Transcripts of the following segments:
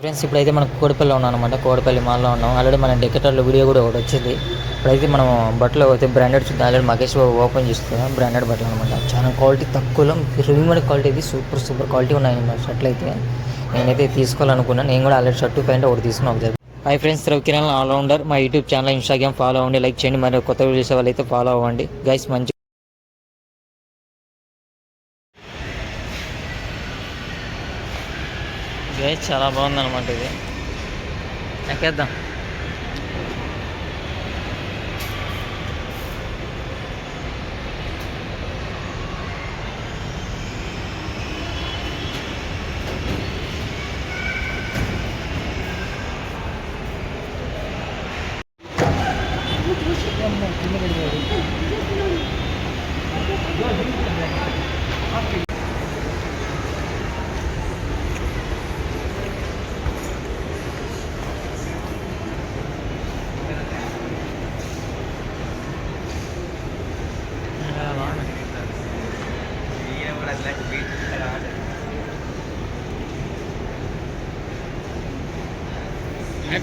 Friends ఇప్పుడైతే మనం కోడిపల్లిలో ఉన్నాం అనమాట. కోడిపల్లి మాల్లో ఉన్నాం. ఆల్రెడీ మన డెకటర్లో వీడియో కూడా ఒకటి వచ్చింది. ఇప్పుడైతే మనం బట్టలు అయితే బ్రాండెడ్ చూద్దాం. ఆల్రెడీ మహేష్ బాబు ఓపెన్ చేస్తున్నాం. బ్రాండెడ్ బట్టలు అనమాట. చాలా క్వాలిటీ తక్కువలో రెడీమేడ్ క్వాలిటీ అయితే సూపర్ క్వాలిటీ ఉన్నాయి అన్నమాట. షర్ట్లు అయితే నేనైతే తీసుకోవాలనుకున్నాను. నేను కూడా ఆల్రెడీ షర్టు ప్యాంట్ ఒకటి తీసుకున్నాను ఒకసారి. Hi friends, Ravikiran allrounder. మా యూట్యూబ్ ఛానల్, ఇన్స్టాగ్రామ్ ఫాలో అవ్వండి, లైక్ చేయండి. మరి కొత్త వీడియో చేసే వాళ్ళు అయితే ఫాలో అవ్వండి గైస్. మంచి గైస్ చాలా బాగుందన్నమాట. ఇది ఎక్కేద్దాం.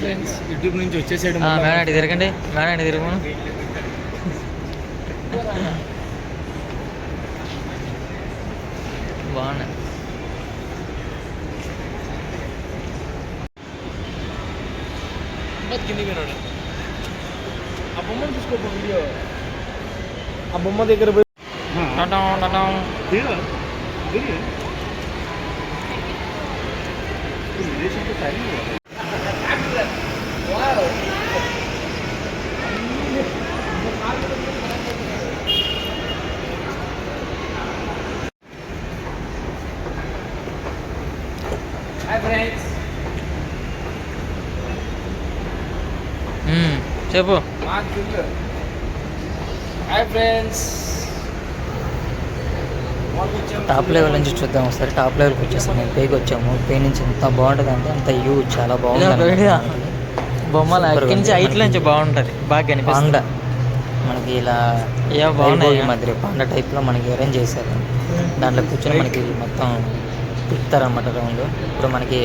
ఫ్రెండ్స్, యూట్యూబ్ నుంచి వచ్చేసాడు. మేడం తిరగండి, మేడం తిరుగు. బాగున్నాయి. కిందికి విన్నాడు. ఆ బొమ్మను తీసుకోపో వీడియో. ఆ బొమ్మ దగ్గర పోయి చెప్పు. హాయ్ ఫ్రెండ్స్, టాప్ లెవెల్ నుంచి చూద్దాం ఒకసారి. టాప్ లెవెల్కి వచ్చేసాం. మేము పైకి వచ్చాము. పై నుంచి ఎంత బాగుంటుంది అంటే అంత వ్యూ చాలా బాగుంటుంది. బొమ్మల నుంచి హైట్ నుంచి బాగుంటుంది. బాగా కనిపిస్తుంది. మనకి ఇలా బాగున్నాయి. మధ్య పాండ టైప్లో మనకి అరేంజ్ చేశారు. దాంట్లో కూర్చొని మనకి మొత్తం తిప్పుతారనమాట రౌండ్. ఇప్పుడు మనకి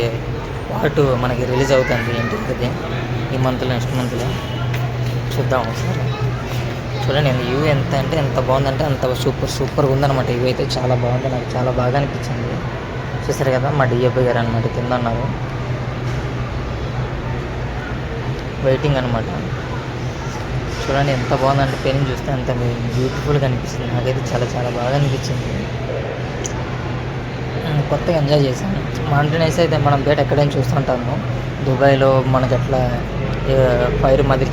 పార్ట్ మనకి రిలీజ్ అవుతుంది ఏంటి ఈ మంత్లో, నెక్స్ట్ మంత్లో చూద్దాం ఒకసారి. చూడండి వ్యూ ఎంత అంటే ఎంత బాగుందంటే అంత సూపర్గా ఉందన్నమాట. ఇవి అయితే చాలా బాగుంది. నాకు చాలా బాగా అనిపించింది. చూసారు కదా, మా డిఎఫ్ఐ గారు అనమాట కింద ఉన్నారు, వెయిటింగ్ అనమాట. చూడండి ఎంత బాగుందంటే పెయిన్ చూస్తే అంత బ్యూటిఫుల్గా అనిపిస్తుంది. నాకైతే చాలా బాగా అనిపించింది. కొత్తగా ఎంజాయ్ చేశాను. మౌంటైన్స్ అయితే మనం బయట ఎక్కడైనా చూస్తుంటాము. దుబాయ్లో మనకి అట్లా ఫైర్ మాదిరి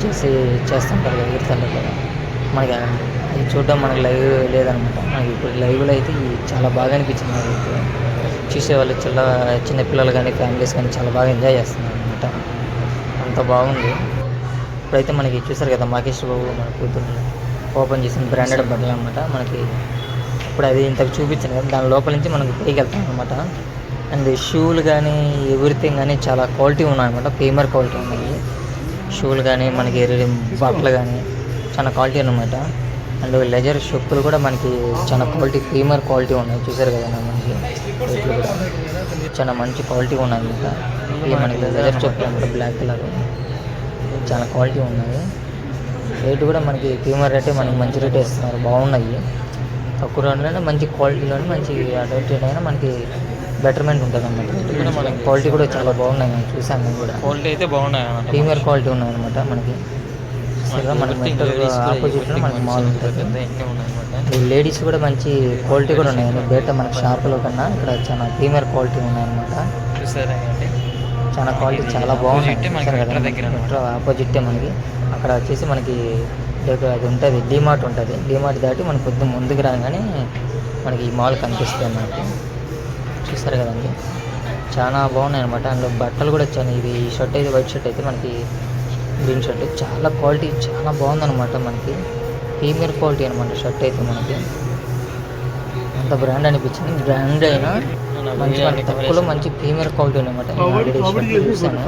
చేస్తుంటారు కదా, ఈడతారు కదా. మనకి అది చూడడం మనకి లైవ్ లేదనమాట. మనకి ఇప్పుడు లైవ్లో అయితే చాలా బాగా అనిపించింది. నాకైతే చూసేవాళ్ళు చిన్నపిల్లలు కానీ ఫ్యామిలీస్ కానీ చాలా బాగా ఎంజాయ్ చేస్తున్నారు అనమాట. అంత బాగుంది. ఇప్పుడైతే మనకి చూసారు కదా, మహేష్ బాబు మన కూతురు ఓపెన్ చేసిన బ్రాండెడ్ బట్టలు అనమాట. మనకి ఇప్పుడు అది ఇంతకు చూపించాను కదా, దాని లోపల నుంచి మనకి పైకి వెళ్తాం అనమాట. అండ్ షూలు కానీ ఎవ్రీథింగ్ కానీ చాలా క్వాలిటీ ఉన్నాయన్నమాట. ప్రీమియర్ క్వాలిటీ ఉన్నాయి షూలు కానీ, మనకి బట్టలు కానీ చాలా క్వాలిటీ అనమాట. అండ్ లెజర్ షొప్పులు కూడా మనకి చాలా క్వాలిటీ ప్రీమియర్ క్వాలిటీ ఉన్నాయి. చూసారు కదా మనకి రేట్లు కూడా చాలా మంచి క్వాలిటీ ఉన్నాయి అనమాట. ఇవి మనకి లెజర్ చెప్పులు అనమాట, బ్లాక్ కలర్ చాలా క్వాలిటీ ఉన్నాయి. రేటు కూడా మనకి ప్రీమియర్ రేటే మనకి మంచి రేట్ ఇస్తున్నారు. బాగున్నాయి. తక్కువ రేట్లోనే మంచి క్వాలిటీలోనే మంచి అడ్వర్టైజ్ అయినా మనకి బెటర్మెంట్ ఉంటుంది అన్నమాట. కూడా మనకి క్వాలిటీ కూడా చాలా బాగున్నాయి. మనం చూసాను. మేము కూడా క్వాలిటీ అయితే బాగున్నాయి, ప్రీమియర్ క్వాలిటీ ఉన్నాయి అనమాట. మనకి ఆపోజిట్లో మనకి మాల్ ఉంటుంది. ఈ లేడీస్ కూడా మంచి క్వాలిటీ కూడా ఉన్నాయి. బయట మనకి షాపులో కన్నా ఇక్కడ చాలా ప్రీమియర్ క్వాలిటీ ఉన్నాయన్నమాట. చాలా క్వాలిటీ చాలా బాగున్నాయి. ఆపోజిట్టే మనకి అక్కడ వచ్చేసి మనకి అది ఉంటుంది, డీమార్ట్ ఉంటుంది. డీమార్ట్ దాటి మనకు కొద్దిగా ముందుకు రాగానే మనకి ఈ మాల్ కనిపిస్తుంది అన్నమాట. చూస్తారు కదండి, చాలా బాగున్నాయి అనమాట. అందులో బట్టలు కూడా వచ్చాను. ఇది ఈ షర్ట్ అయితే వైట్ షర్ట్ అయితే మనకి గ్రీన్ షర్ట్ చాలా క్వాలిటీ చాలా బాగుందన్నమాట. మనకి ప్రీమియర్ క్వాలిటీ అనమాట షర్ట్ అయితే. మనకి అంత బ్రాండ్ అనిపించింది. బ్రాండ్ అయినా మంచి మనకి తక్కువలో మంచి ప్రీమియర్ క్వాలిటీ అనమాట. ఆల్రెడీ షర్ట్ చూసాను,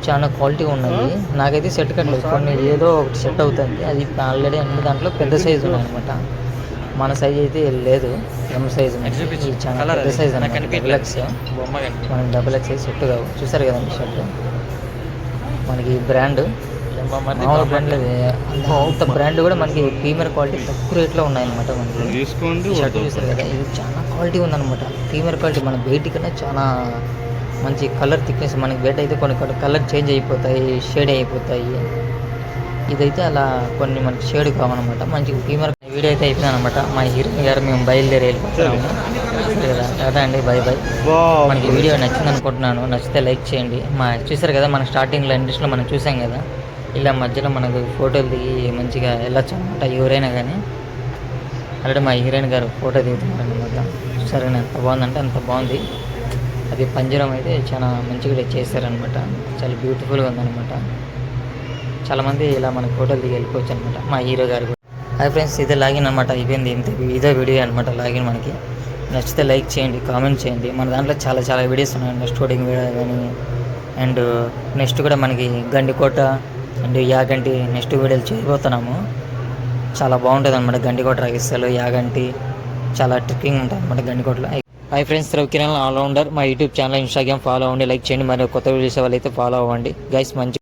చాలా క్వాలిటీ ఉన్నాయి. నాకైతే సెట్ కట్టలేదు. కొన్ని ఏదో ఒకటి సెట్ అవుతుంది. అది ఆల్రెడీ అన్ని దాంట్లో పెద్ద సైజు ఉన్నాయి అనమాట. మన సైజ్ అయితే లేదు, ఎం సైజ్ చూపించు. ఇది చాలా కలర్ పెద్ద అది. సైజ్ నాకు అన్నమాట, కనిపించలేదు. Double X. బొమ్మ కనిపి మనకి డబుల్ ఎక్స్ సెట్ కావు, చూసారు కదండి షర్ట్. మనకి బ్రాండ్ ఏం బొమ్మ అది? మామూలు బ్రాండ్ లేదు, అంత బ్రాండ్ కూడా మనకి ప్రీమియర్ క్వాలిటీ తక్కువ రేట్లో ఉన్నాయన్నమాట మనకి. తీసుకోండి ఈ షర్ట్ చూసారు కదా, ఇది చాలా క్వాలిటీ ఉందన్నమాట, ప్రీమియర్ క్వాలిటీ. మన బయట కన్నా చాలా మంచి కలర్ థిక్నెస్. మనకి బయట అయితే కొన్ని కొన్ని కలర్ చేంజ్ అయిపోతాయి, షేడ్ అయిపోతాయి. ఇదైతే అలా కొన్ని మనకి షేడ్ కావన్నమాట, మంచి ప్రీమియర్. వీడియో అయితే అయిపోయింది అనమాట. మా హీరోయిన్ గారు మేము బయలుదేరి వెళ్ళిపోతున్నాము కదా. కదా అండి, బై బై. మనకి వీడియో నచ్చింది అనుకుంటున్నాను, నచ్చితే లైక్ చేయండి. చూసారు కదా, మన స్టార్టింగ్లో ఇండస్ట్రీలో మనం చూసాం కదా, ఇలా మధ్యలో మనకు ఫోటోలు దిగి మంచిగా వెళ్ళొచ్చు అనమాట ఎవరైనా కానీ. ఆల్రెడీ మా హీరోయిన్ గారు ఫోటో దిగుతున్నారు అనమాట. సరే, ఎంత బాగుందంటే అంత బాగుంది. అది పంజరం అయితే చాలా మంచిగా చేశారనమాట, చాలా బ్యూటిఫుల్గా ఉందన్నమాట. చాలామంది ఇలా మనకు ఫోటోలు దిగి వెళ్ళిపోవచ్చు అనమాట. మా హీరో గారు కూడా. హాయ్ ఫ్రెండ్స్, ఇదే లాగిన్ అనమాట, అయిపోయింది. ఇదే వీడియో అనమాట లాగిన్. మనకి నచ్చితే లైక్ చేయండి, కామెంట్ చేయండి. మన దాంట్లో చాలా చాలా వీడియోస్ ఉన్నాయి, నెక్స్ట్ షూటింగ్ వీడియో కానీ, అండ్ నెక్స్ట్ కూడా మనకి గండికోట అండ్ యాగంటి నెక్స్ట్ వీడియోలు చేయబోతున్నాము. చాలా బాగుంటుంది అనమాట గండికోట రాగిస్తాలు, యాగంటి చాలా ట్రిక్కింగ్ ఉంటుంది అనమాట గండికోటలో. Hi friends, Ravikiran allrounder. మా యూట్యూబ్ ఛానల్, ఇన్స్టాగ్రామ్ ఫాలో అవ్వండి, లైక్ చేయండి. మరి కొత్త వీడియోస్ వాళ్ళైతే ఫాలో అవ్వండి గైస్. మంచి